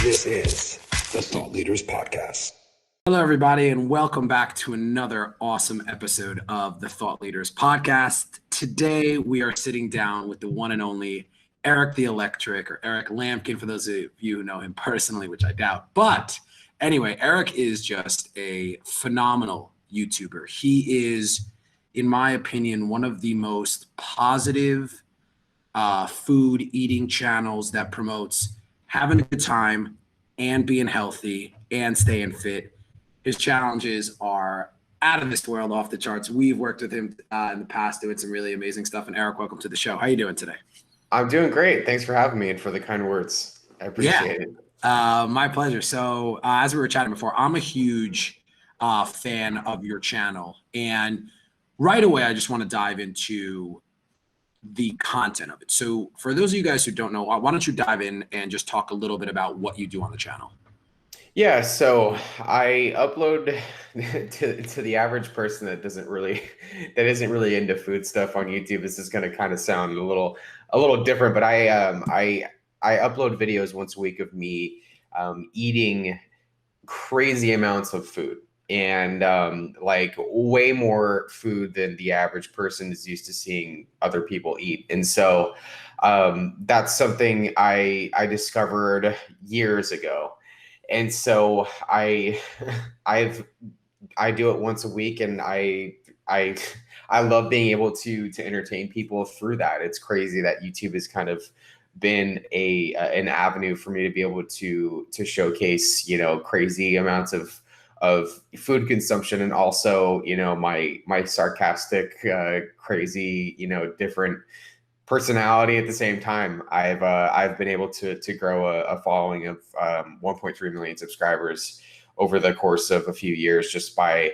This is the Thought Leaders Podcast. Hello, everybody, and welcome back to another awesome episode of the Thought Leaders Podcast. Today, we are sitting down with the one and only EriKTheElectric, or Erik Lampkin, for those of you who know him personally, which I doubt. But anyway, Erik is just a phenomenal YouTuber. He is, in my opinion, one of the most positive food eating channels that promotes having a good time and being healthy and staying fit. His challenges are out of this world, off the charts. We've worked with him in the past doing some really amazing stuff. And Erik, welcome to the show. How are you doing today? I'm doing great. Thanks for having me and for the kind words. I appreciate it. My pleasure. So as we were chatting before, I'm a huge fan of your channel. And right away, I just want to dive into the content of it. So for those of you guys who don't know, why don't you dive in and just talk a little bit about what you do on the channel? Yeah, so I upload to the average person that isn't really into food stuff on YouTube. This is going to kind of sound a little different, but I upload videos once a week of me eating crazy amounts of food. And like way more food than the average person is used to seeing other people eat. And so that's something I discovered years ago. And so I do it once a week, and I love being able to entertain people through that. It's crazy that YouTube has kind of been an avenue for me to be able to showcase, crazy amounts of food consumption, and also, my sarcastic, crazy, different personality at the same time. I've been able to grow a following of 1.3 million subscribers over the course of a few years, just by,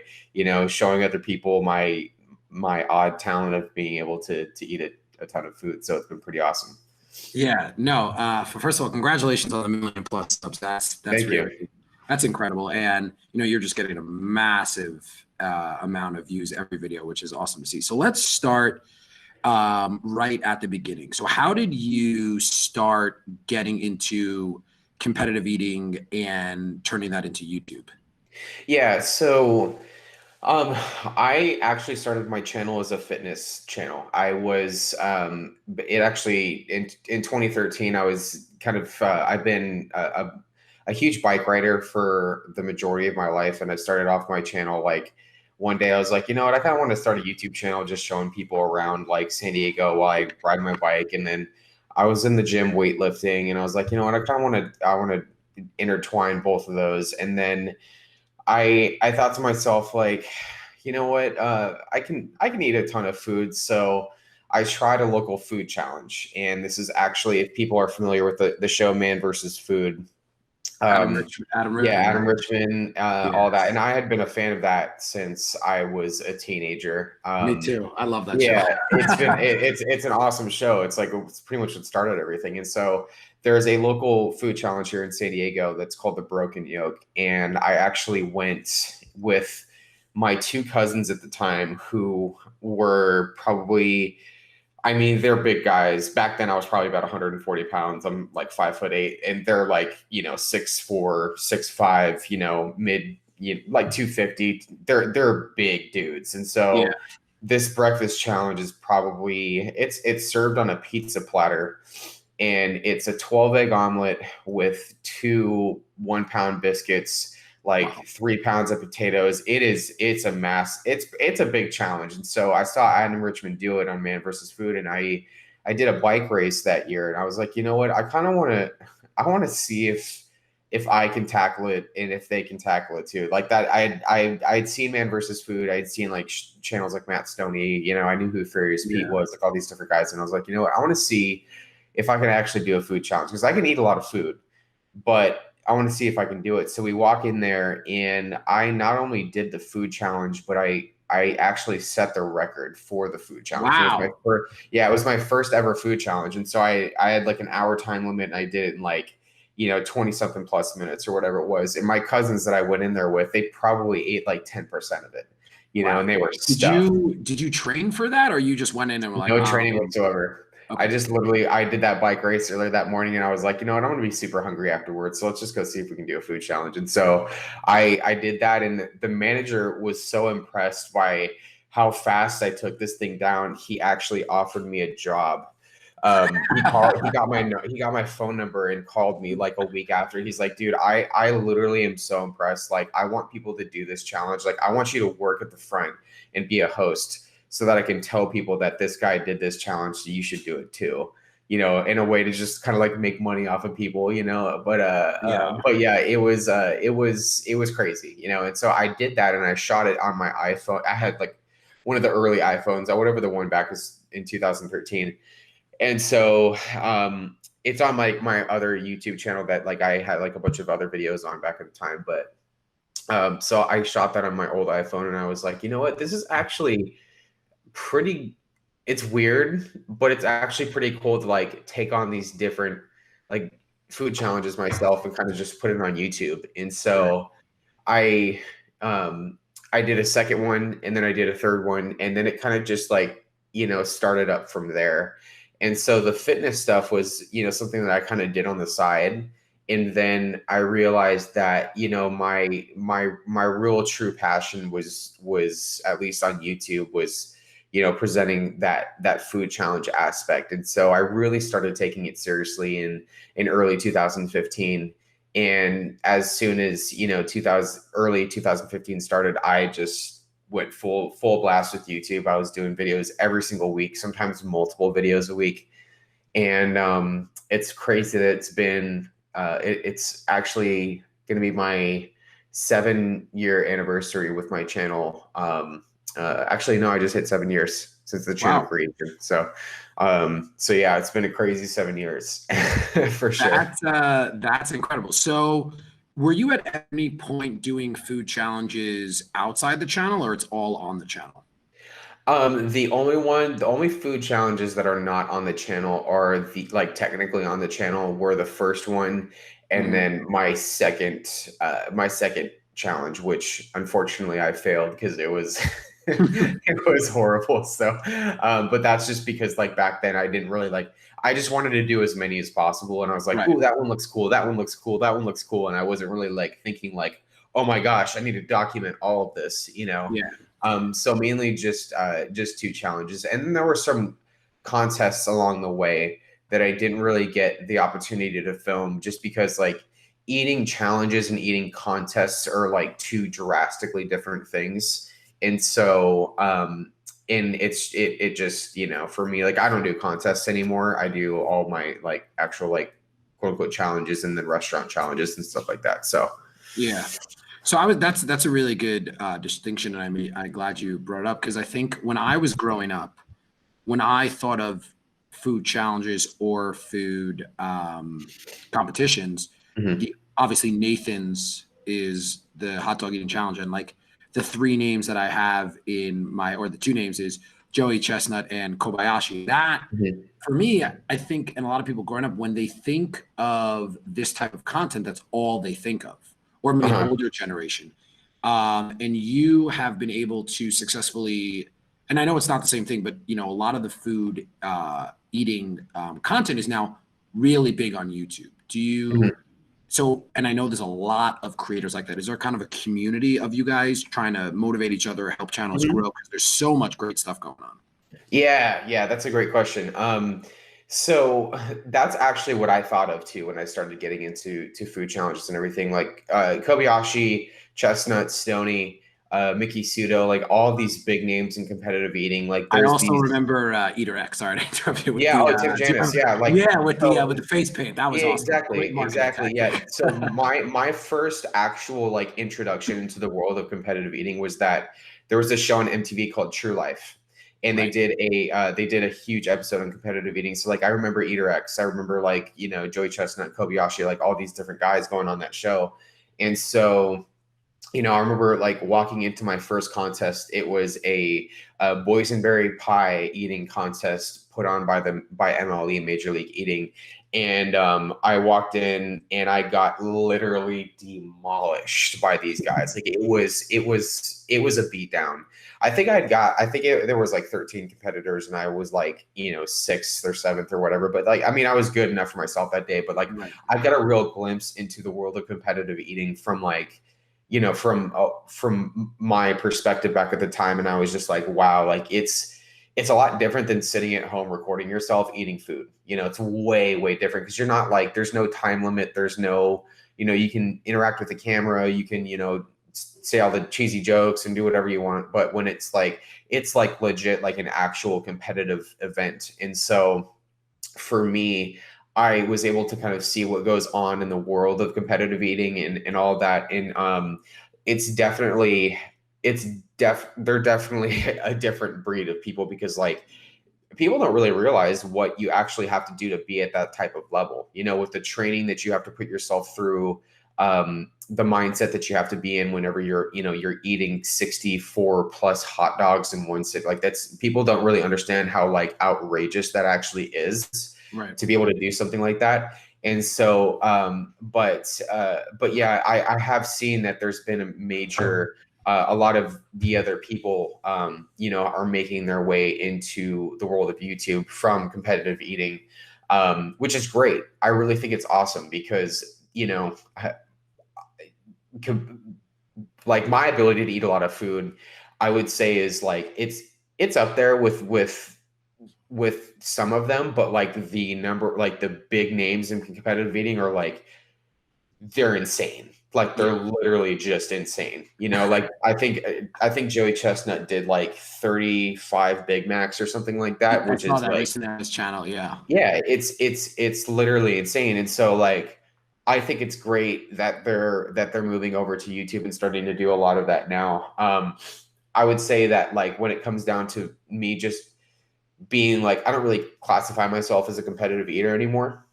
showing other people my odd talent of being able to eat a ton of food. So it's been pretty awesome. Yeah, no, first of all, congratulations on the 1 million plus subs. That's Thank really you. That's incredible. And, you're just getting a massive amount of views every video, which is awesome to see. So let's start right at the beginning. So how did you start getting into competitive eating and turning that into YouTube? Yeah, so I actually started my channel as a fitness channel. I was it actually in 2013. I was kind of I've been a huge bike rider for the majority of my life. And I started off my channel, like, one day I was like, you know what, I kind of want to start a YouTube channel just showing people around like San Diego while I ride my bike. And then I was in the gym weightlifting, and I was like, you know what, I want to intertwine both of those. And then I thought to myself, like, you know what, I can eat a ton of food. So I tried a local food challenge. And this is actually, if people are familiar with the show Man versus Food, Adam Richman. Yeah, Adam Richman, all that. And I had been a fan of that since I was a teenager. Me too. I love that show. Yeah, it's an awesome show. It's pretty much what started everything. And so there's a local food challenge here in San Diego that's called the Broken Yoke. And I actually went with my two cousins at the time, who were probably, they're big guys. Back then I was probably about 140 pounds. I'm like 5'8", and they're like, 6'4", 6'5", mid, like 250. They're big dudes. And so this breakfast challenge is probably, it's served on a pizza platter, and it's a 12 egg omelet with 2 1-pound biscuits, like 3 pounds of potatoes. It's a mass. It's a big challenge. And so I saw Adam Richman do it on Man versus Food, and I did a bike race that year, and I was like, you know what, I want to see if I can tackle it, and if they can tackle it too. Like that, I'd seen Man versus Food. I'd seen like channels like Matt Stoney. I knew who Furious Pete was, like all these different guys, and I was like, you know what, I want to see if I can actually do a food challenge, because I can eat a lot of food, but I want to see if I can do it. So we walk in there, and I not only did the food challenge, but I actually set the record for the food challenge. Wow. It was my first ever food challenge. And so I had like an hour time limit, and I did it in like, 20 something plus minutes or whatever it was. And my cousins that I went in there with, they probably ate like 10% of it, wow. And they were stuffed. Did you train for that, or you just went in and were like, no training whatsoever? Okay. I did that bike race earlier that morning, and I was like, you know what, I'm gonna be super hungry afterwards, so let's just go see if we can do a food challenge. And so I did that, and the manager was so impressed by how fast I took this thing down. He actually offered me a job. He got my phone number and called me like a week after. He's like, dude, I literally am so impressed. Like, I want people to do this challenge. Like, I want you to work at the front and be a host so that I can tell people that this guy did this challenge, so you should do it too. You know, in a way to just kind of like make money off of people, you know. But yeah, it was crazy, you know. And so I did that, and I shot it on my iPhone. I had like one of the early iPhones, or whatever the one back was in 2013. And so it's on my other YouTube channel that like I had like a bunch of other videos on back at the time. But so I shot that on my old iPhone, and I was like, you know what, this is actually pretty, it's weird, but it's actually pretty cool to like take on these different like food challenges myself and kind of just put it on YouTube. And so I I did a second one, and then I did a third one, and then it kind of just like, you know, started up from there. And so the fitness stuff was, you know, something that I kind of did on the side. And then I realized that, you know, my real true passion was at least on YouTube was, you know, presenting that food challenge aspect. And so I really started taking it seriously in early 2015. And as soon as, you know, early 2015 started, I just went full blast with YouTube. I was doing videos every single week, sometimes multiple videos a week. And it's crazy that it's been it's actually going to be my 7-year anniversary with my channel. Actually, no, I just hit 7 years since the channel creation. So yeah, it's been a crazy 7 years for sure. That's incredible. So were you at any point doing food challenges outside the channel, or it's all on the channel? The only food challenges that are not on the channel are the like technically on the channel were the first one, and then my second challenge, which unfortunately I failed because it was it was horrible. So, but that's just because like back then I didn't really like. I just wanted to do as many as possible, and I was like, "Ooh, that one looks cool. That one looks cool. That one looks cool." And I wasn't really like thinking like, "Oh my gosh, I need to document all of this," you know. Yeah. So mainly just 2 challenges, and then there were some contests along the way that I didn't really get the opportunity to film, just because like eating challenges and eating contests are like 2 drastically different things. And so and it just, you know, for me, like I don't do contests anymore. I do all my like actual like quote unquote challenges and then restaurant challenges and stuff like that. So yeah. So that's a really good distinction, and I'm glad you brought it up, because I think when I was growing up, when I thought of food challenges or food competitions, obviously Nathan's is the hot dog eating challenge, and like the 3 names that I have or the 2 names is Joey Chestnut and Kobayashi. That for me, I think, and a lot of people growing up, when they think of this type of content, that's all they think of, or maybe an older generation. And you have been able to successfully, and I know it's not the same thing, but you know, a lot of the food eating content is now really big on YouTube. Do you? So, and I know there's a lot of creators like that. Is there kind of a community of you guys trying to motivate each other, help channels grow? Because there's so much great stuff going on. Yeah, that's a great question. So that's actually what I thought of too when I started getting into food challenges and everything. Like Kobayashi, Chestnut, Stoney, Mickey Sudo, like all these big names in competitive eating. Like I also remember EriK. Sorry to interrupt you. With Tim Janus. With the face paint. That was awesome. Exactly. Yeah. So my first actual like introduction into the world of competitive eating was that there was a show on MTV called True Life. And they did a huge episode on competitive eating. So like I remember EriK, I remember like, you know, Joey Chestnut, Kobayashi, like all these different guys going on that show. And so I remember like walking into my first contest. It was a boysenberry pie eating contest put on by MLE, Major League Eating, and I walked in and I got literally demolished by these guys. Like it was a beatdown. There was like 13 competitors and I was like, sixth or seventh or whatever. But like, I mean, I was good enough for myself that day. But like, Right. I got a real glimpse into the world of competitive eating from like, from my perspective back at the time. And I was just like, wow, like it's a lot different than sitting at home recording yourself eating food. It's way, way different because you're not like, there's no time limit. There's no, you can interact with the camera. You can, say all the cheesy jokes and do whatever you want. But when it's like legit, like an actual competitive event. And so for me, I was able to kind of see what goes on in the world of competitive eating and all that. And it's definitely they're definitely a different breed of people because like people don't really realize what you actually have to do to be at that type of level, with the training that you have to put yourself through, the mindset that you have to be in whenever you're eating 64 plus hot dogs in one sit. Like that's, people don't really understand how like outrageous that actually is, Right. to be able to do something like that. And so, but yeah, I have seen that there's been a major, a lot of the other people, are making their way into the world of YouTube from competitive eating, which is great. I really think it's awesome because, like my ability to eat a lot of food, I would say is like, it's up there with some of them, but like the number, like the big names in competitive eating are like, they're insane. Like they're literally just insane. Like I think Joey Chestnut did like 35 Big Macs or something like that, I which saw is that like, recently on his channel. Yeah. yeah, it's literally insane. And so like I think it's great that they're moving over to YouTube and starting to do a lot of that now. I would say that like when it comes down to me just being like, I don't really classify myself as a competitive eater anymore.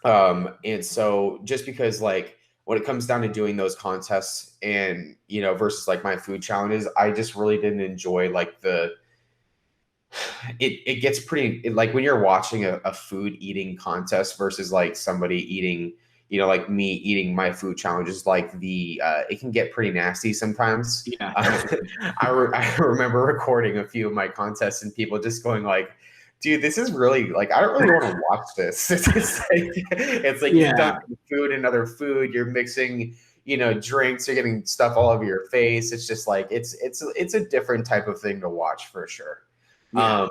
And so just because like when it comes down to doing those contests and, versus like my food challenges, I just really didn't enjoy like it gets pretty like when you're watching a food eating contest versus like somebody eating, like me eating my food challenges, like it can get pretty nasty sometimes. Yeah. I remember recording a few of my contests and people just going like, dude, this is really like, I don't really want to watch this. It's like you're dumping food and other food, you're mixing, drinks, you're getting stuff all over your face. It's just like, it's a different type of thing to watch for sure. Yeah.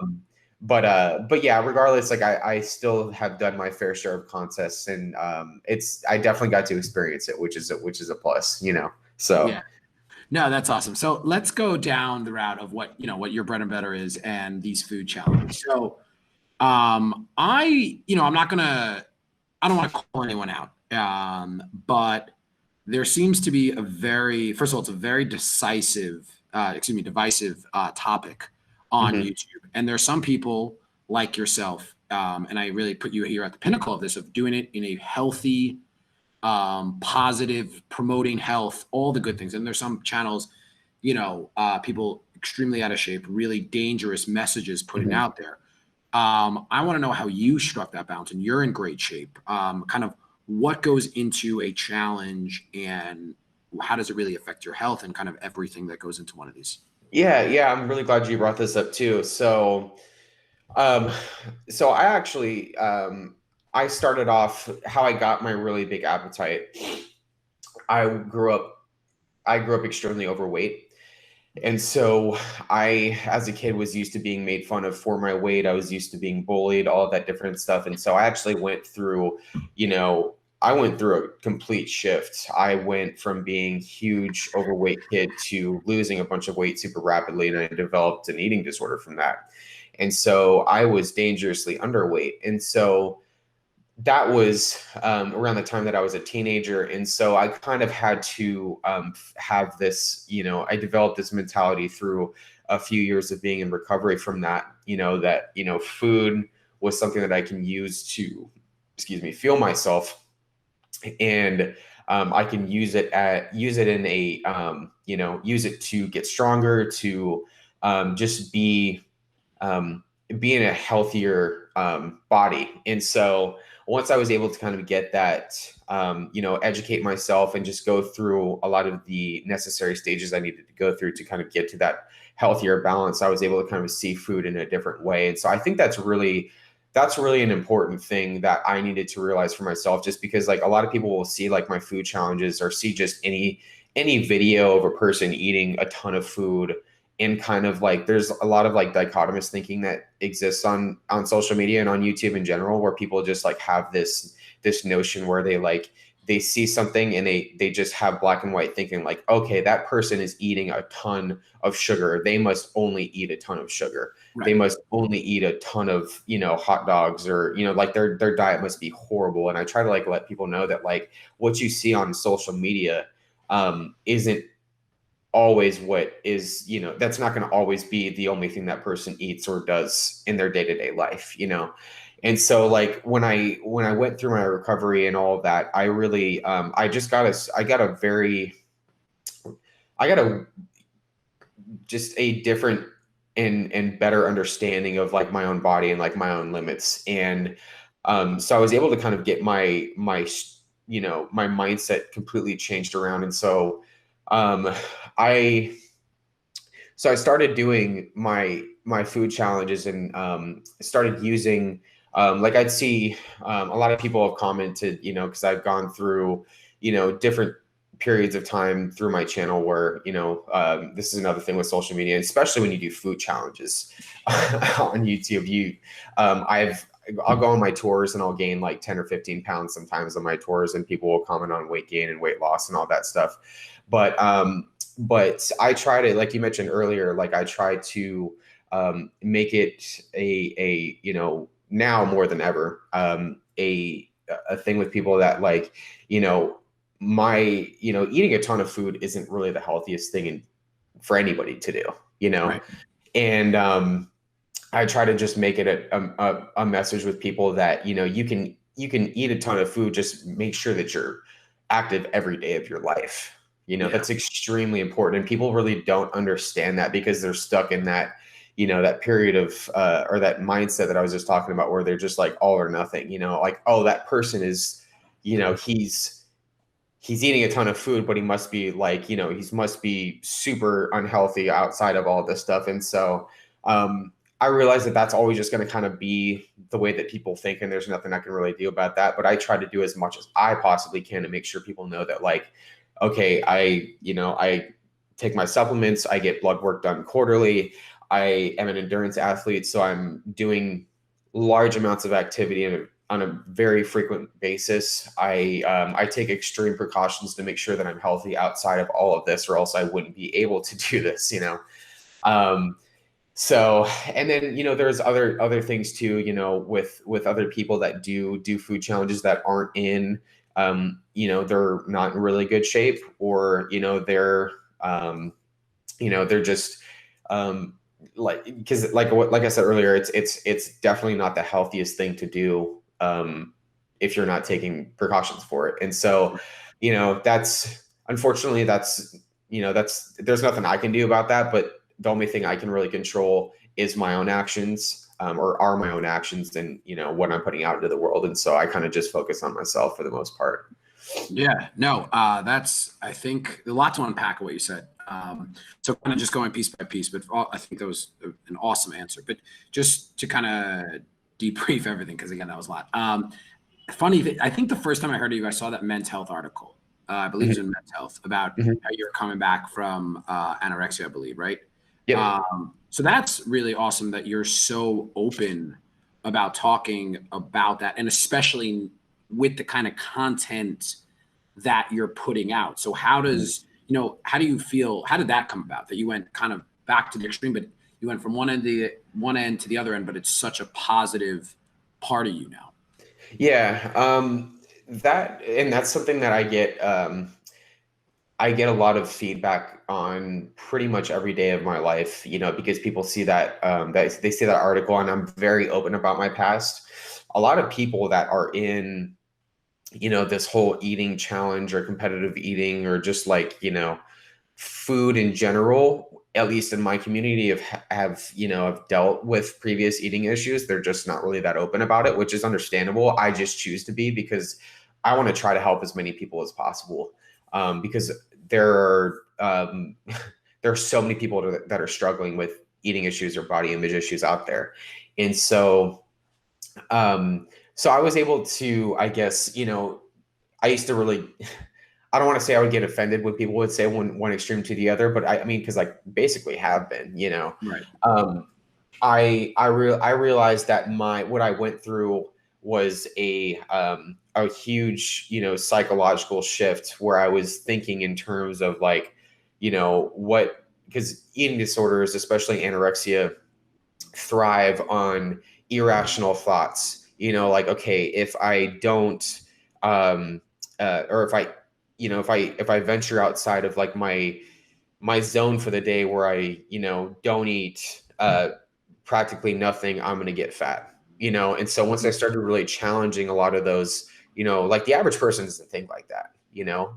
But yeah, regardless, like I still have done my fair share of contests and I definitely got to experience it, which is a plus, so. Yeah. No, that's awesome. So let's go down the route of what your bread and butter is and these food challenges. So I don't want to call anyone out. But there seems to be first of all, it's a very divisive topic on Mhm. YouTube. And there are some people like yourself, and I really put you here at the pinnacle of this, of doing it in a healthy, positive, promoting health, all the good things. And there's some channels, people extremely out of shape, really dangerous messages putting out there. I want to know how you struck that balance, and you're in great shape. Kind of what goes into a challenge and how does it really affect your health and kind of everything that goes into one of these? Yeah, I'm really glad you brought this up too. Um, so I actually, I started off how I got my really big appetite. I grew up, extremely overweight. And so as a kid, was used to being made fun of for my weight. I was used to being bullied, all of that different stuff. And so I actually went through, a complete shift. I went from being huge overweight kid to losing a bunch of weight super rapidly. And I developed an eating disorder from that. And so I was dangerously underweight. And so that was around the time that I was a teenager. And so I kind of had to have this, I developed this mentality through a few years of being in recovery from that, food was something that I can use to, fuel myself. and I can use it in a use it to get stronger, to just be in a healthier body. And so once I was able to kind of get that, educate myself and just go through a lot of the necessary stages I needed to go through to kind of get to that healthier balance, I was able to kind of see food in a different way. And so I think that's really an important thing that I needed to realize for myself, just because like a lot of people will see like my food challenges or see just any video of a person eating a ton of food, and kind of like there's a lot of like dichotomous thinking that exists on social media and on YouTube in general, where people just like have this notion where they see something and they just have black and white thinking, like, okay, that person is eating a ton of sugar, they must only eat a ton of sugar. Right. They must only eat a ton of, hot dogs, or, like their diet must be horrible. And I try to like let people know that like what you see on social media isn't always what is, that's not going to always be the only thing that person eats or does in their day-to-day life. And so like when I went through my recovery and all of that, I really I got a different and better understanding of like my own body and like my own limits. And so I was able to kind of get my mindset completely changed around. And so I started doing my food challenges, and started using like I'd see a lot of people have commented, because I've gone through different periods of time through my channel where this is another thing with social media, especially when you do food challenges on YouTube. I'll go on my tours and I'll gain like 10 or 15 pounds sometimes on my tours, and people will comment on weight gain and weight loss and all that stuff. But I try to, like you mentioned earlier, like I try to make it a now more than ever a thing with people that like eating a ton of food isn't really the healthiest thing for anybody to do, Right. And I try to just make it a message with people that you can eat a ton of food, just make sure that you're active every day of your life. That's extremely important, and people really don't understand that because they're stuck in that that period of or that mindset that I was just talking about, where they're just like all or nothing. Like, oh, that person is he's eating a ton of food, but he must be like, he must be super unhealthy outside of all this stuff. And so I realize that that's always just going to kind of be the way that people think, and there's nothing I can really do about that. But I try to do as much as I possibly can to make sure people know that, like, okay, I take my supplements, I get blood work done quarterly. I am an endurance athlete, so I'm doing large amounts of activity on a very frequent basis. I take extreme precautions to make sure that I'm healthy outside of all of this, or else I wouldn't be able to do this, So, and then, there's other things too, with other people that do food challenges that aren't in, they're not in really good shape, or, they're just, because like I said earlier, it's definitely not the healthiest thing to do if you're not taking precautions for it. And so, unfortunately that's there's nothing I can do about that. But the only thing I can really control is my own actions, or are my own actions, and what I'm putting out into the world. And so I kind of just focus on myself for the most part. Yeah, no, that's, I think, a lot to unpack what you said. So kind of just going piece by piece, but I think that was an awesome answer. But just to kind of debrief everything, because again, that was a lot. Funny, I think the first time I heard of you, I saw that Men's Health article. I believe it was in Men's Health, about how you're coming back from anorexia, I believe, right? Yeah. So that's really awesome that you're so open about talking about that, and especially with the kind of content that you're putting out. So how does, how do you feel, how did that come about, that you went kind of back to the extreme, but you went from one end to the other end, but it's such a positive part of you now? Yeah. That's something that I get a lot of feedback on pretty much every day of my life, because people see that, that they see that article, and I'm very open about my past. A lot of people that are in this whole eating challenge or competitive eating or just like, food in general, at least in my community, have dealt with previous eating issues. They're just not really that open about it, which is understandable. I just choose to be because I want to try to help as many people as possible. Because there are there are so many people that are struggling with eating issues or body image issues out there, and so I was able to, I guess, I used to really, I don't want to say I would get offended when people would say one extreme to the other, but I mean, because I basically have been, Right. I realized that what I went through was a huge, psychological shift where I was thinking in terms of like, because eating disorders, especially anorexia, thrive on irrational thoughts. Like, okay, if I don't, or if I, if I venture outside of like my zone for the day where I, don't eat practically nothing, I'm going to get fat, And so once I started really challenging a lot of those, like the average person doesn't think like that,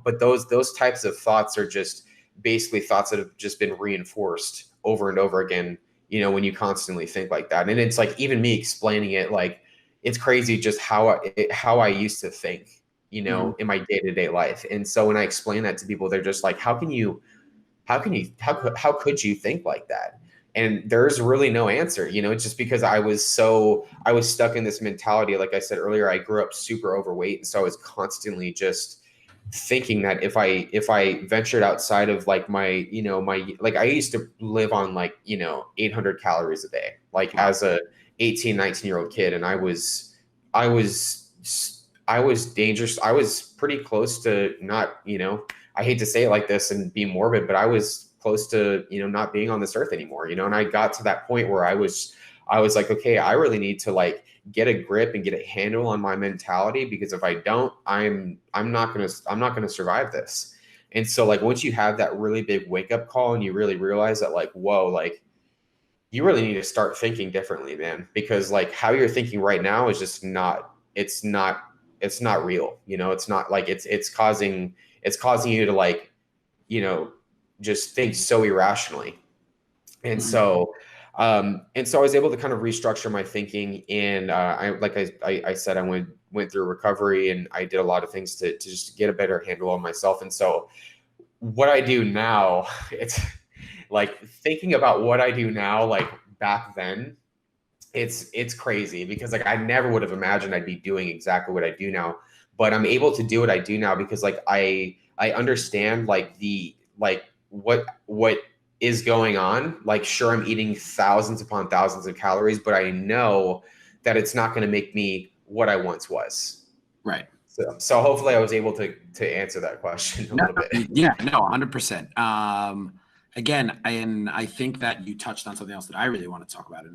but those types of thoughts are just basically thoughts that have just been reinforced over and over again, when you constantly think like that. And it's like, even me explaining it, like, it's crazy just how I used to think, in my day-to-day life. And so when I explain that to people, they're just like, how could you think like that? And there's really no answer, it's just because I was stuck in this mentality. Like I said earlier, I grew up super overweight. And so I was constantly just thinking that if I ventured outside of like my, like I used to live on like, 800 calories a day, like as a 18, 19-year-old kid. And I was dangerous. I was pretty close to not, I hate to say it like this and be morbid, but I was close to, not being on this earth anymore, and I got to that point where I was like, okay, I really need to like get a grip and get a handle on my mentality, because if I don't, I'm not going to survive this. And so like, once you have that really big wake up call and you really realize that like, whoa, like you really need to start thinking differently, man, because like how you're thinking right now is just it's not real. It's not like it's causing you to like, just think so irrationally. And so I was able to kind of restructure my thinking. And I said, I went through recovery, and I did a lot of things to just get a better handle on myself. And so what I do now, it's like thinking about what I do now, like back then, it's crazy, because like I never would have imagined I'd be doing exactly what I do now. But I'm able to do what I do now because like I understand like what is going on. Like, sure, I'm eating thousands upon thousands of calories, but I know that it's not going to make me what I once was. Right. So hopefully I was able to answer that question a little bit. Yeah, no, 100%. Again, and I think that you touched on something else that I really want to talk about,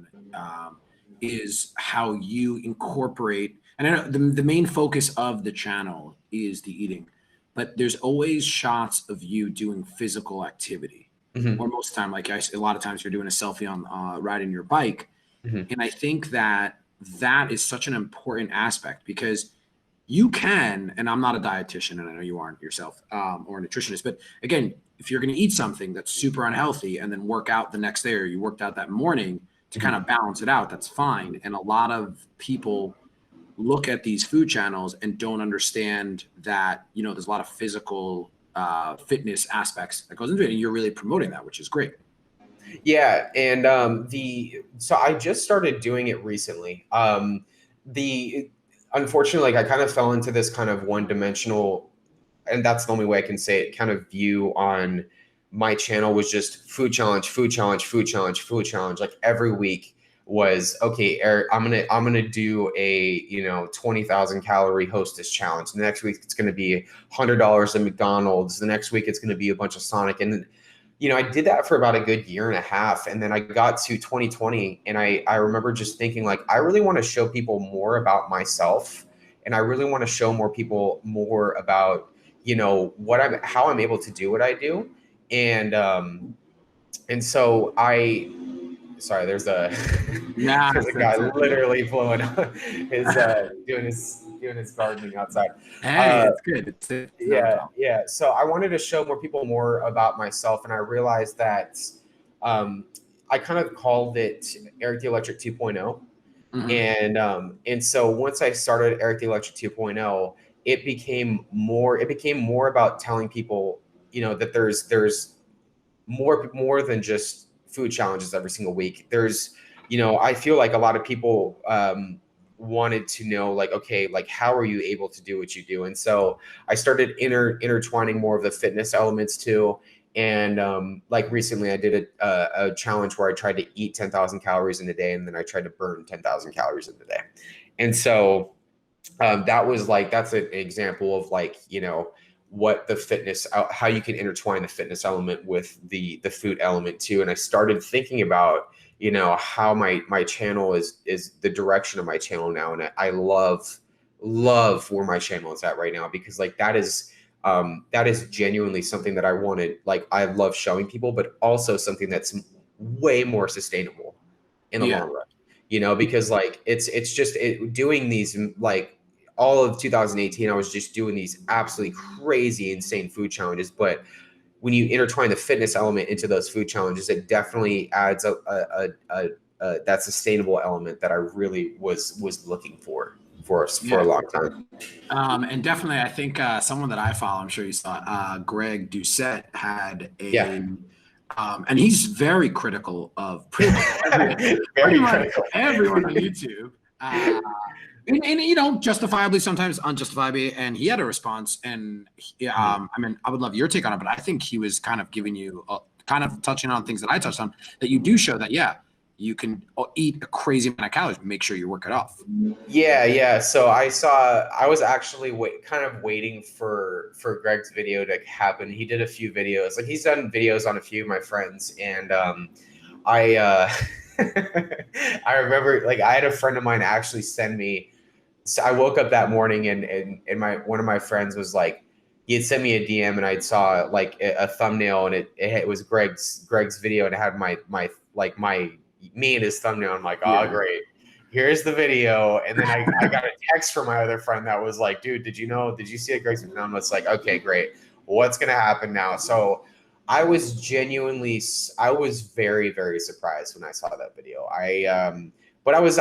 is how you incorporate, and I know the main focus of the channel is the eating, but there's always shots of you doing physical activity. Mm-hmm. Or most of the time, like a lot of times you're doing a selfie on riding your bike. Mm-hmm. And I think that is such an important aspect, because you can, and I'm not a dietitian, and I know you aren't yourself, or a nutritionist, but again, if you're going to eat something that's super unhealthy and then work out the next day, or you worked out that morning to kind of balance it out, that's fine. And a lot of people look at these food channels and don't understand that, there's a lot of physical fitness aspects that goes into it, and you're really promoting that, which is great. Yeah, and so I just started doing it recently. Unfortunately, like I kind of fell into this kind of one-dimensional, and that's the only way I can say it, kind of view on my channel was just food challenge, food challenge, food challenge, food challenge. Like every week was, okay, Erik, I'm gonna do a 20,000 calorie Hostess challenge. The next week it's gonna be $100 at McDonald's. The next week it's gonna be a bunch of Sonic. And I did that for about a good year and a half. And then I got to 2020, and I remember just thinking like, I really want to show people more about myself. And I really want to show more people more about, how I'm able to do what I do. And so Sorry, there's a Yeah, there's a guy literally blowing his doing his gardening outside. hey, it's good. It's not a problem. Yeah. So I wanted to show more about myself, and I realized that I kind of called it Erik the Electric 2.0. And so once I started Erik the Electric 2.0, it became more about telling people, that there's more than just food challenges every single week. There's, I feel like a lot of people wanted to know, like, okay, like, how are you able to do what you do? And so I started intertwining more of the fitness elements too. And like recently I did a challenge where I tried to eat 10,000 calories in a day, and then I tried to burn 10,000 calories in a day. And so that's an example of, like, what the fitness, how you can intertwine the fitness element with the food element too. And I started thinking about, how my channel is the direction of my channel now. And I love where my channel is at right now, because like that is genuinely something that I wanted. Like, I love showing people, but also something that's way more sustainable in the long run, because like it's just doing these, like, all of 2018, I was just doing these absolutely crazy, insane food challenges. But when you intertwine the fitness element into those food challenges, it definitely adds that sustainable element that I really was looking for a long time. And definitely, I think someone that I follow, I'm sure you saw, Greg Doucette had and he's very critical of pretty much everyone on YouTube. And justifiably, sometimes unjustifiably. And he had a response, and I mean, I would love your take on it, but I think he was kind of giving you, kind of touching on things that I touched on, that you do show that, you can eat a crazy amount of calories, but make sure you work it off. Yeah. So I was actually waiting for Greg's video to happen. He did a few videos, like he's done videos on a few of my friends, and I I remember, like, I had a friend of mine actually send me. So I woke up that morning, and one of my friends was like, he had sent me a DM, and I saw like a thumbnail, and it was Greg's video, and it had my me and his thumbnail. I'm like, oh, great, here's the video. And then I got a text from my other friend that was like, dude, did you see it, Greg's video? And it's like, okay, great, what's gonna happen now? So I was very, very surprised when I saw that video. But I was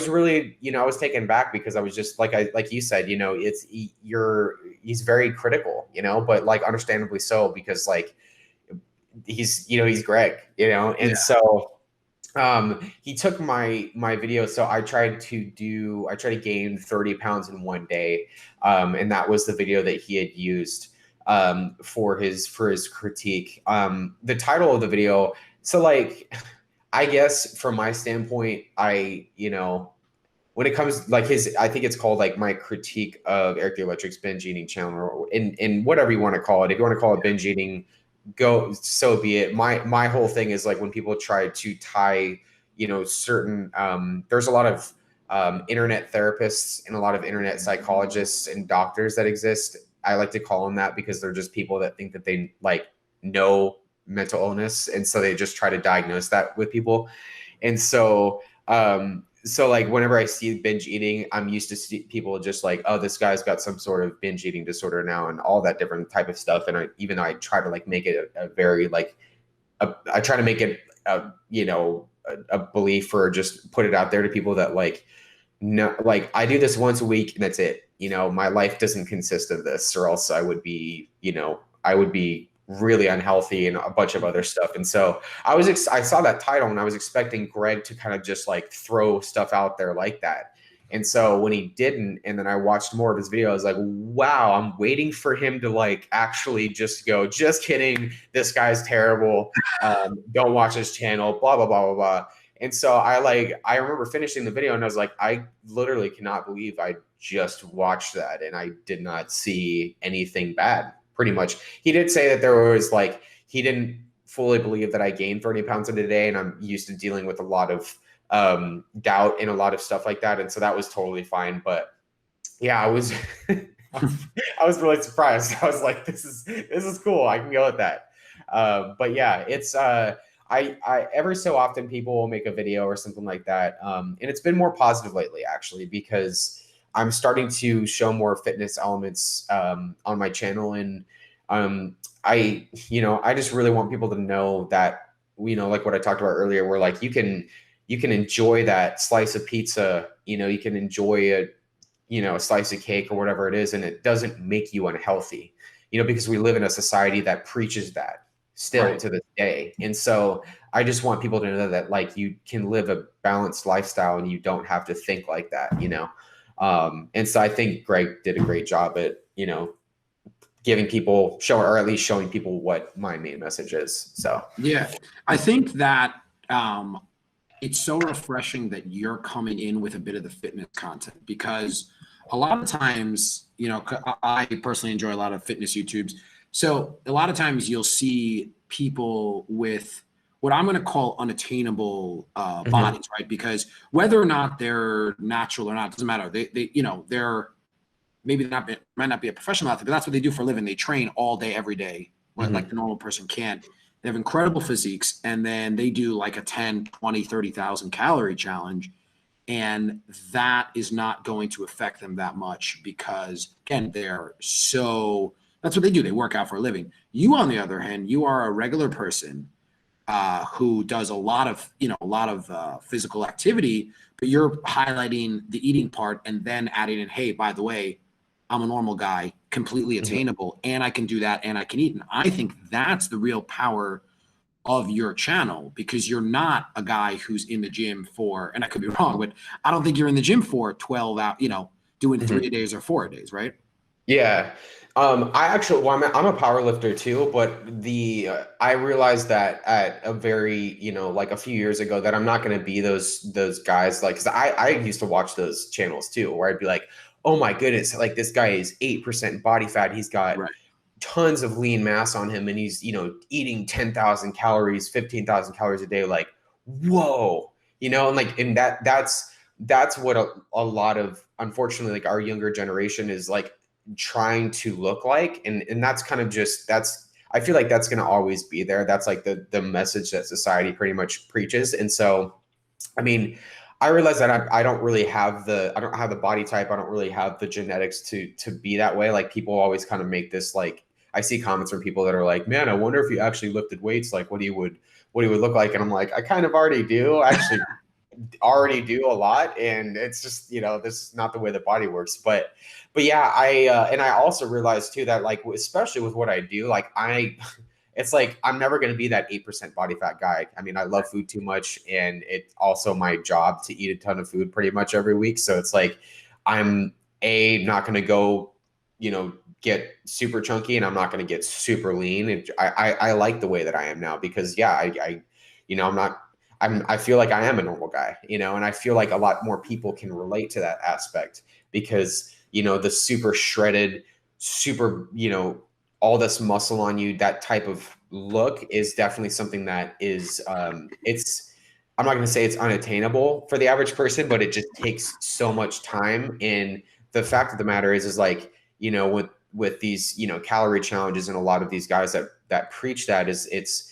really, I was taken back, because I was just like you said, he's very critical, but like understandably so, because like he's Greg, and so he took my video. So I tried to gain 30 pounds in one day, and that was the video that he had used for his critique. The title of the video, so like, I guess from my standpoint, when it comes like I think it's called like my critique of Erik the Electric's binge eating channel, or in whatever you want to call it. If you want to call it binge eating, so be it. My whole thing is like, when people try to tie, certain, there's a lot of internet therapists and a lot of internet psychologists and doctors that exist. I like to call them that, because they're just people that think that they like know mental illness, and so they just try to diagnose that with people. And so like, whenever I see binge eating, I'm used to see people just like, oh, this guy's got some sort of binge eating disorder now, and all that different type of stuff. And even though I try to like make it a very like I try to make it a belief, or just put it out there to people that like, no, like, I do this once a week and that's it. My life doesn't consist of this, or else I would be really unhealthy and a bunch of other stuff. And so I saw that title, and I was expecting Greg to kind of just like throw stuff out there like that. And so when he didn't, and then I watched more of his video, I was like, wow, I'm waiting for him to like actually just go, just kidding, this guy's terrible. Don't watch his channel, blah, blah, blah, blah, blah. And so I remember finishing the video, and I was like, I literally cannot believe I just watched that, and I did not see anything bad. Pretty much. He did say that there was like, he didn't fully believe that I gained 30 pounds in a day, and I'm used to dealing with a lot of doubt and a lot of stuff like that. And so that was totally fine. But yeah, I was I was really surprised. I was like, this is cool. I can go with that. But yeah, it's I every so often people will make a video or something like that. And it's been more positive lately, actually, because I'm starting to show more fitness elements on my channel. And I just really want people to know that, like what I talked about earlier, where like you can enjoy that slice of pizza, you can enjoy a slice of cake or whatever it is, and it doesn't make you unhealthy, because we live in a society that preaches that still Right. to this day. And so I just want people to know that like you can live a balanced lifestyle and you don't have to think like that. And so I think Greg did a great job at, giving people or at least showing people what my main message is. So Yeah, I think that it's so refreshing that you're coming in with a bit of the fitness content, because a lot of times, I personally enjoy a lot of fitness YouTubes. So a lot of times you'll see people with what I'm going to call unattainable bodies, right? Because whether or not they're natural or not, doesn't matter. They're maybe not might not be a professional athlete, but that's what they do for a living. They train all day, every day, right? Like the normal person can't. They have incredible physiques, and then they do like a 10, 20, 30,000 calorie challenge. And that is not going to affect them that much because, again, that's what they do. They work out for a living. You, on the other hand, you are a regular person who does a lot of physical activity, but you're highlighting the eating part and then adding in, hey, by the way, I'm a normal guy, completely attainable, and I can do that and I can eat. And I think that's the real power of your channel, because you're not a guy who's in the gym for, and I could be wrong, but I don't think you're in the gym for 12 out, doing 3 days or 4 days, right? Yeah. I actually, well, I'm a power lifter too, but I realized that at a very, like a few years ago, that I'm not going to be those guys. Like, cause I used to watch those channels too, where I'd be like, oh my goodness, like this guy is 8% body fat. He's got tons of lean mass on him, and he's, eating 10,000 calories, 15,000 calories a day. Like, whoa, and like, and that's what a lot of, unfortunately, like our younger generation is like trying to look like. And that's kind of I feel like that's going to always be there. That's like the message that society pretty much preaches. And so, I mean, I realize that I don't really have I don't have the body type. I don't really have the genetics to be that way. Like people always kind of make this, like, I see comments from people that are like, man, I wonder if you actually lifted weights, like what he would look like. And I'm like, I kind of already do. I actually already do a lot. And it's just, this is not the way the body works. But yeah, and I also realized too that, like, especially with what I do, like it's like I'm never going to be that 8% body fat guy. I mean, I love food too much, and it's also my job to eat a ton of food pretty much every week. So it's like I'm not going to go, get super chunky, and I'm not going to get super lean. And I like the way that I am now because, yeah, I feel like I am a normal guy, and I feel like a lot more people can relate to that aspect because, the super shredded, super, all this muscle on you, that type of look is definitely something that is, I'm not going to say it's unattainable for the average person, but it just takes so much time. And the fact of the matter is like, with these, calorie challenges, and a lot of these guys that preach that, it's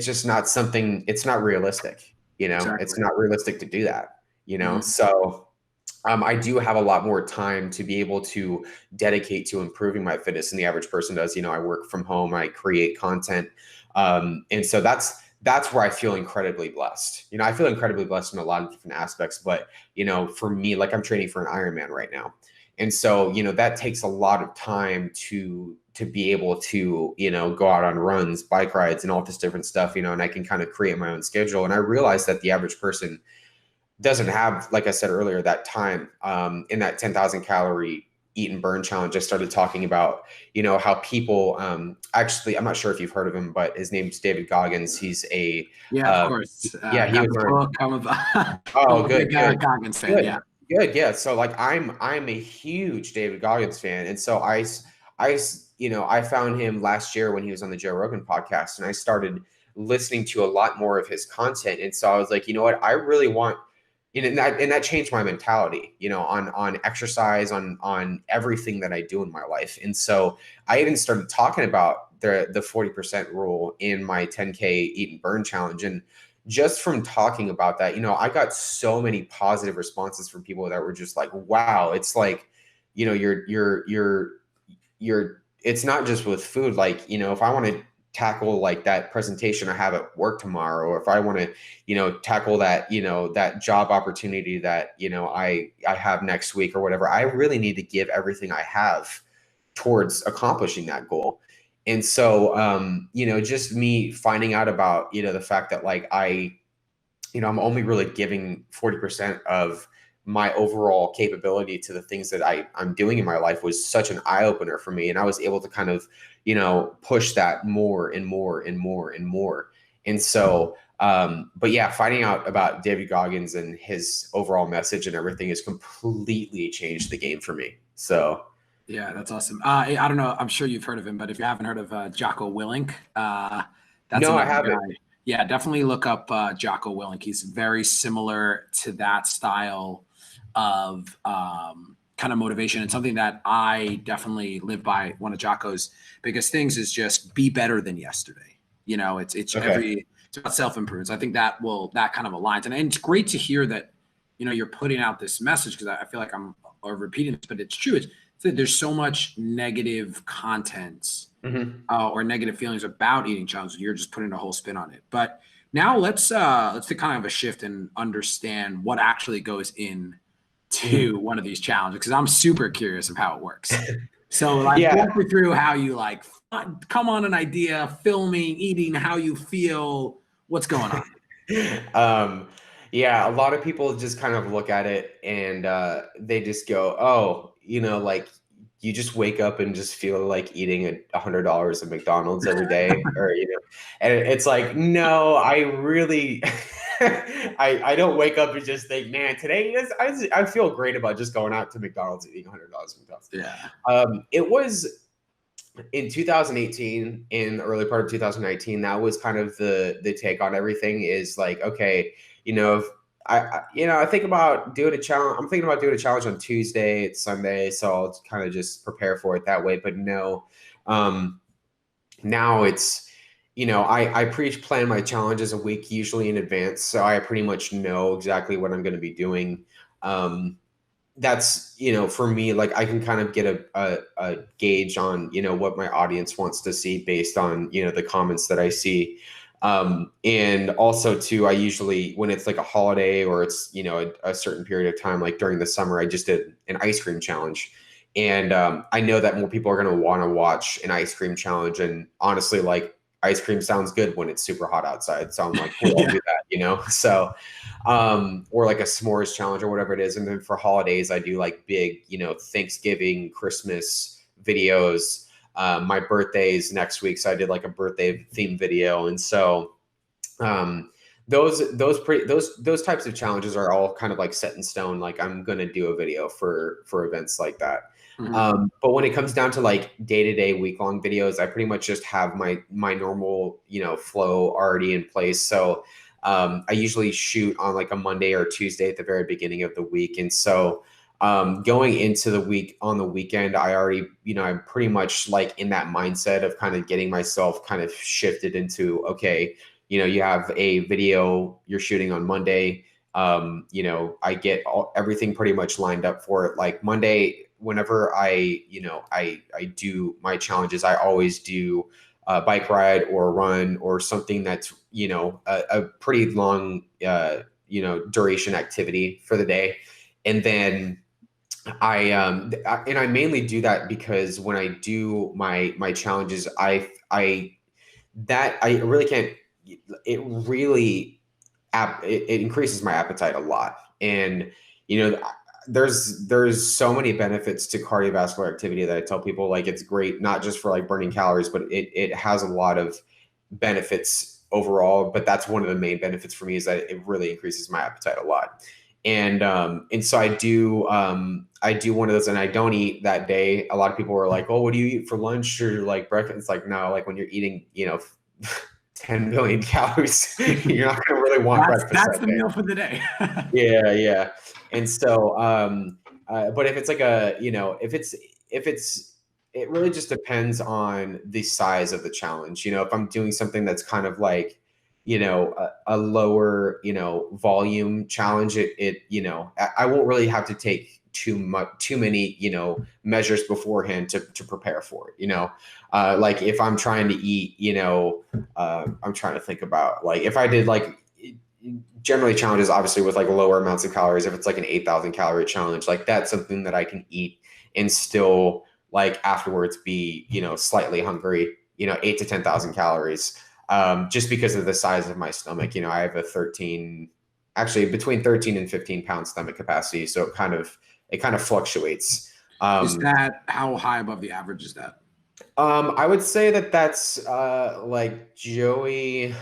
just not something, it's not realistic, Exactly. it's not realistic to do that, So I do have a lot more time to be able to dedicate to improving my fitness than the average person does. I work from home, I create content. And so that's where I feel incredibly blessed. I feel incredibly blessed in a lot of different aspects, but, for me, like I'm training for an Ironman right now. And so, that takes a lot of time to be able to, go out on runs, bike rides, and all this different stuff, and I can kind of create my own schedule. And I realized that the average person doesn't have, like I said earlier, that time. In that 10,000 calorie eat and burn challenge, I started talking about, how people, actually, I'm not sure if you've heard of him, but his name's David Goggins. He's Of course. yeah, he was book. I'm oh, a good, big good, Goggins fan. good, Yeah. good. Yeah. So like, I'm a huge David Goggins fan. And so I found him last year when he was on the Joe Rogan podcast, and I started listening to a lot more of his content. And so I was like, you know what, I really want, and that changed my mentality, on exercise, on everything that I do in my life. And so I even started talking about the 40% rule in my 10K eat and burn challenge. And just from talking about that, I got so many positive responses from people that were just like, wow, it's like, you're it's not just with food. Like, if I want to tackle like that presentation I have at work tomorrow, or if I want to, tackle that, that job opportunity that, I have next week or whatever, I really need to give everything I have towards accomplishing that goal. And so, just me finding out about, the fact that like I'm only really giving 40% of my overall capability to the things that I'm doing in my life was such an eye opener for me. And I was able to kind of, push that more and more and more and more. And so, but yeah, finding out about David Goggins and his overall message and everything has completely changed the game for me. So. Yeah, that's awesome. I don't know. I'm sure you've heard of him, but if you haven't heard of Jocko Willink, that's no, I haven't. guy. Yeah, definitely look up Jocko Willink. He's very similar to that style of kind of motivation, and something that I definitely live by. One of Jocko's biggest things is just be better than yesterday. It's Okay. it's about self-improvement. I think that kind of aligns, and it's great to hear that you're putting out this message, because I feel like I'm repeating this, but it's true. There's so much negative content or negative feelings about eating challenges. You're just putting a whole spin on it. But now let's take kind of a shift and understand what actually goes in to one of these challenges, because I'm super curious of how it works. So walk me through how you come on an idea, filming, eating, how you feel, what's going on. Yeah, a lot of people just kind of look at it and they just go, oh, like you just wake up and just feel like eating $100 at McDonald's every day, or and it's like, no, I really, I don't wake up and just think, man, today I feel great about just going out to McDonald's and eating $100 at McDonald's. Yeah. It was in 2018, in the early part of 2019, that was kind of the take on everything, is like, okay, if I think about doing a challenge. I'm thinking about doing a challenge on Tuesday. It's Sunday, so I'll kind of just prepare for it that way. But no, now it's, I pre-plan my challenges a week usually in advance, so I pretty much know exactly what I'm going to be doing. That's, for me, like I can kind of get a gauge on, what my audience wants to see based on, the comments that I see. And also too, I usually, when it's like a holiday or it's, a certain period of time, like during the summer, I just did an ice cream challenge. And I know that more people are going to want to watch an ice cream challenge. And honestly, like ice cream sounds good when it's super hot outside. So I'm like, cool, I'll do that, So, or like a s'mores challenge or whatever it is. And then for holidays, I do like big, Thanksgiving, Christmas videos. My birthday's next week, so I did like a birthday theme video. And so those types of challenges are all kind of like set in stone. Like I'm going to do a video for events like that. But when it comes down to like day-to-day week-long videos, I pretty much just have my normal, flow already in place. So I usually shoot on like a Monday or Tuesday at the very beginning of the week. And so going into the week on the weekend, I already, I'm pretty much like in that mindset of kind of getting myself kind of shifted into, okay, you have a video you're shooting on Monday. I get everything pretty much lined up for it. Like Monday, whenever I do my challenges, I always do a bike ride or a run or something that's, a pretty long, duration activity for the day. And then I mainly do that because when I do my challenges, I really can't, it really, it increases my appetite a lot. And, there's so many benefits to cardiovascular activity that I tell people, like, it's great, not just for like burning calories, but it has a lot of benefits overall. But that's one of the main benefits for me, is that it really increases my appetite a lot. And so I do one of those, and I don't eat that day. A lot of people are like, oh, what do you eat for lunch or like breakfast? It's like, no, like when you're eating, 10 billion calories, you're not going to really want breakfast. That's the meal for the day. Yeah. And so, but if it's like if it really just depends on the size of the challenge. If I'm doing something that's kind of like, a lower, volume challenge, I won't really have to take too many, measures beforehand to prepare for it. Like if I'm trying to eat, I'm trying to think about like if I did like generally challenges obviously with like lower amounts of calories. If it's like an 8,000 calorie challenge, like that's something that I can eat and still like afterwards be, slightly hungry, 8 to 10,000 calories. Just because of the size of my stomach, I have actually between 13 and 15 pound stomach capacity. So it kind of fluctuates. Is that how high above the average is that? I would say that that's like Joey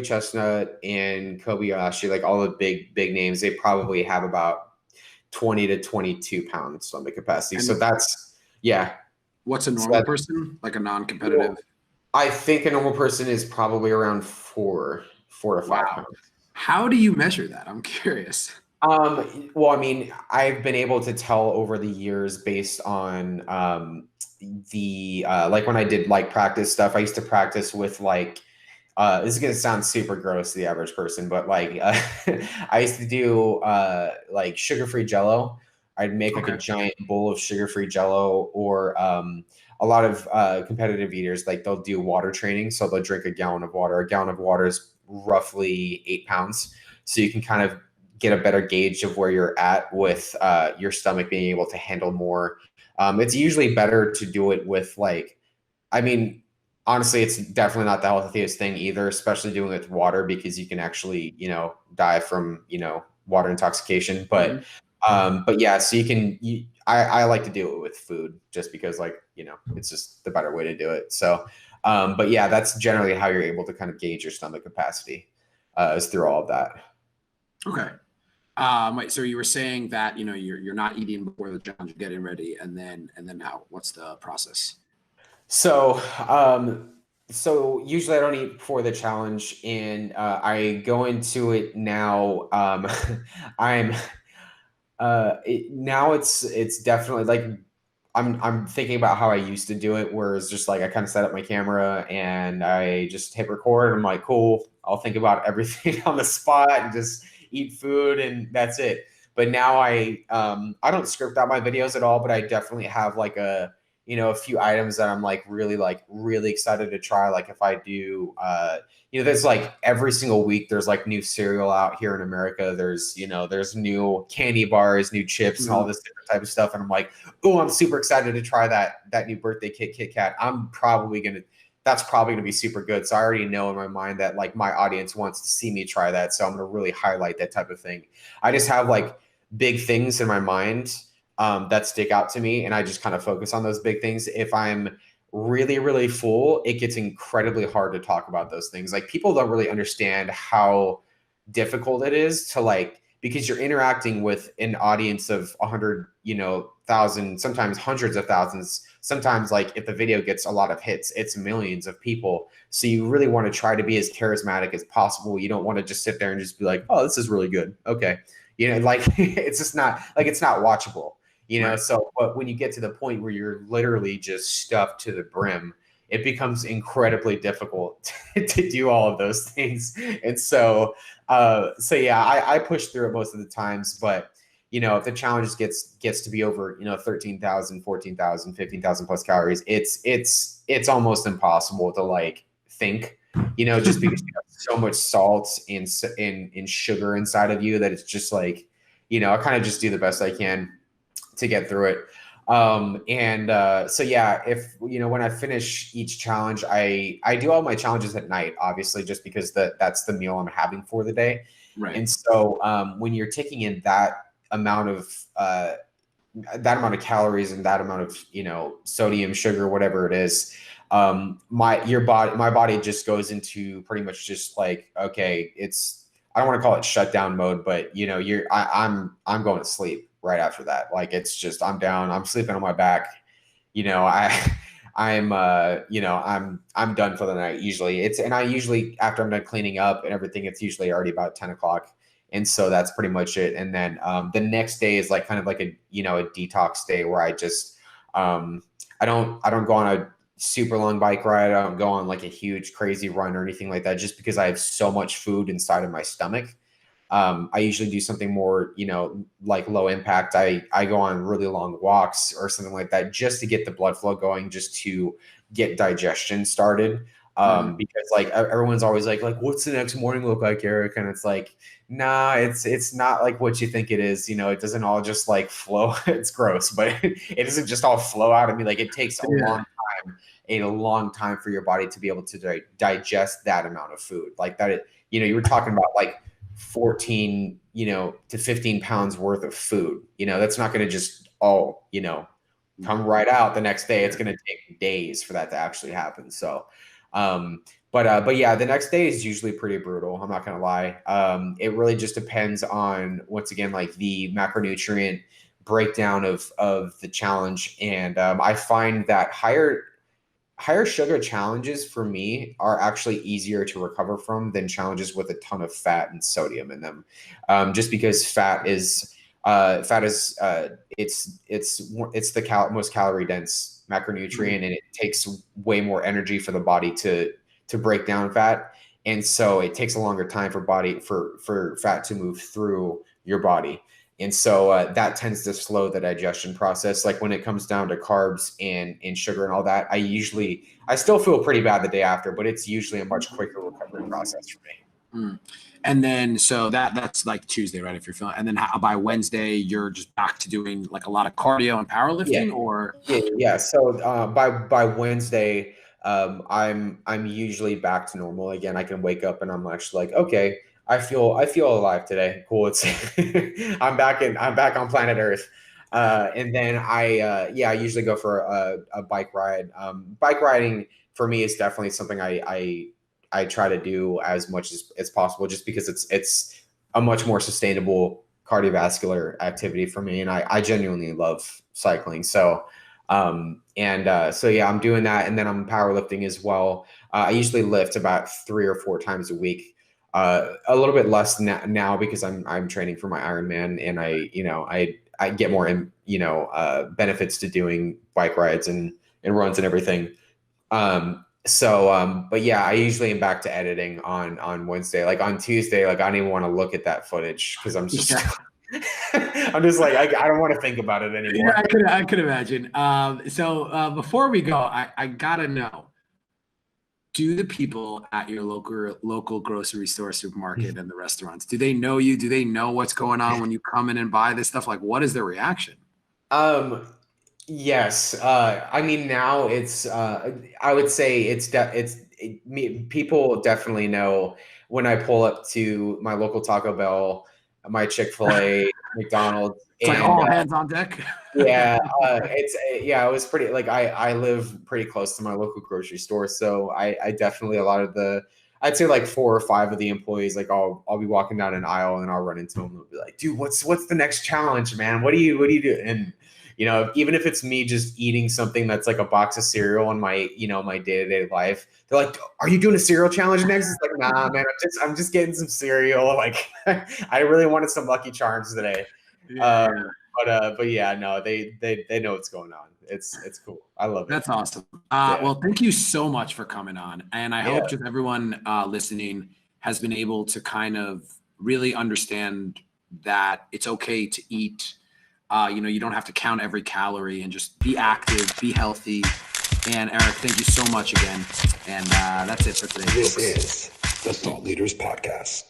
Chestnut and Kobayashi, like all the big names. They probably have about 20 to 22 pound stomach capacity. And so that's yeah. what's a So normal person, like a non-competitive? I think a normal person is probably around 4 to 5 pounds. How do you measure that? I'm curious. Well, I mean, I've been able to tell over the years based on the like when I did like practice stuff. I used to practice with like this is gonna sound super gross to the average person, but like I used to do like sugar-free Jello. I'd make like a giant bowl of sugar-free Jello, or a lot of competitive eaters like they'll do water training, so they'll drink a gallon of water. A gallon of water is roughly 8 pounds, so you can kind of get a better gauge of where you're at with your stomach being able to handle more. It's usually better to do it with like, I mean, honestly, it's definitely not the healthiest thing either, especially doing it with water because you can actually, die from, water intoxication. But, but yeah, so I like to do it with food just because like, it's just the better way to do it. So, but yeah, that's generally how you're able to kind of gauge your stomach capacity is through all of that. Okay. Wait, so you were saying that, you're not eating before the challenge, you're getting ready, and then how? What's the process? So, so usually I don't eat before the challenge, and I go into it now. I'm now it's definitely like I'm thinking about how I used to do it, where it's just like I kind of set up my camera and I just hit record. And I'm like, cool, I'll think about everything on the spot and just eat food, and that's it. But now I don't script out my videos at all, but I definitely have like a few items that I'm like really excited to try. Like if I do there's like every single week there's like new cereal out here in America. There's new candy bars, new chips, and all this different type of stuff. And I'm like, oh, I'm super excited to try that new birthday Kit Kat. That's probably gonna be super good. So I already know in my mind that like my audience wants to see me try that. So I'm gonna really highlight that type of thing. I just have like big things in my mind that stick out to me, and I just kind of focus on those big things. If I'm really full, it gets incredibly hard to talk about those things. Like people don't really understand how difficult it is to like, because you're interacting with an audience of 100, thousand, sometimes hundreds of thousands. Sometimes like if the video gets a lot of hits, it's millions of people. So you really want to try to be as charismatic as possible. You don't want to just sit there and just be like, oh, this is really good. Okay. Like it's just not like, it's not watchable. Right. So, but when you get to the point where you're literally just stuffed to the brim, it becomes incredibly difficult to do all of those things. And so yeah, I push through it most of the times, but if the challenge gets to be over, 13,000, 14,000, 15,000 plus calories, it's almost impossible to like think, just because you have so much salt and sugar inside of you that it's just like, I kind of just do the best I can to get through it. So yeah, if when I finish each challenge, I do all my challenges at night, obviously, just because that's the meal I'm having for the day. Right. And so when you're taking in that amount of calories and that amount of sodium, sugar, whatever it is, my body just goes into pretty much just like, okay, I don't want to call it shutdown mode, but I'm going to sleep right after that. Like it's just I'm down, I'm sleeping on my back. I'm done for the night usually. And I usually, after I'm done cleaning up and everything, it's usually already about 10 o'clock. And so that's pretty much it. And then the next day is like kind of like a detox day where I just I don't go on a super long bike ride. I don't go on like a huge crazy run or anything like that, just because I have so much food inside of my stomach. I usually do something more, like low impact. I go on really long walks or something like that just to get the blood flow going, just to get digestion started. Because like everyone's always like, what's the next morning look like, Erik? And it's like, nah, it's not like what you think it is. It doesn't all just like flow. It's gross, but it doesn't just all flow out of me. Like it takes a long time for your body to be able to digest that amount of food like that. You were talking about like 14, to 15 pounds worth of food. That's not going to just all, come right out the next day. It's going to take days for that to actually happen. So, but yeah, the next day is usually pretty brutal. I'm not going to lie. It really just depends on, once again, like the macronutrient breakdown of the challenge. And I find that higher sugar challenges for me are actually easier to recover from than challenges with a ton of fat and sodium in them. Just because fat is it's the most calorie dense macronutrient, and it takes way more energy for the body to break down fat. And so it takes a longer time for fat to move through your body. And so that tends to slow the digestion process. Like when it comes down to carbs and sugar and all that, I still feel pretty bad the day after, but it's usually a much quicker recovery process for me. And then, so that's like Tuesday, right? If you're feeling, and then by Wednesday, you're just back to doing like a lot of cardio and powerlifting, or yeah. So by Wednesday, I'm usually back to normal again. I can wake up and I'm actually like, okay, I feel alive today. Cool. It's I'm back on planet Earth. And then I usually go for a bike ride. Bike riding for me is definitely something I try to do as much as possible, just because it's a much more sustainable cardiovascular activity for me. And I genuinely love cycling. So, I'm doing that. And then I'm powerlifting as well. I usually lift about 3 or 4 times a week. A little bit less now because I'm training for my Ironman, and I get more benefits to doing bike rides and runs and everything. But yeah, I usually am back to editing on Wednesday. Like on Tuesday, like I don't even want to look at that footage because I'm just I'm just like I don't want to think about it anymore. Yeah, I could imagine. So before we go, I gotta know, do the people at your local grocery store, supermarket, and the restaurants, do they know you? Do they know what's going on when you come in and buy this stuff? Like, what is their reaction? Yes. I mean, now it's I would say people definitely know when I pull up to my local Taco Bell, my Chick-fil-A, McDonald's. It's like all hands on deck. It was pretty, like I live pretty close to my local grocery store, so I definitely, I'd say like 4 or 5 of the employees, like I'll be walking down an aisle and I'll run into them and they'll be like, dude, what's the next challenge, man? What do you do? And even if it's me just eating something that's like a box of cereal in my my day-to-day life, they're like, are you doing a cereal challenge next? It's like, nah, man, I'm just getting some cereal. Like I really wanted some Lucky Charms today. But yeah, no, they know what's going on. It's cool. I love it. That's awesome. Well, thank you so much for coming on. And I hope just everyone listening has been able to kind of really understand that it's okay to eat. You don't have to count every calorie, and just be active, be healthy. And Erik, thank you so much again. And that's it for today. This is the Thought Leaders Podcast.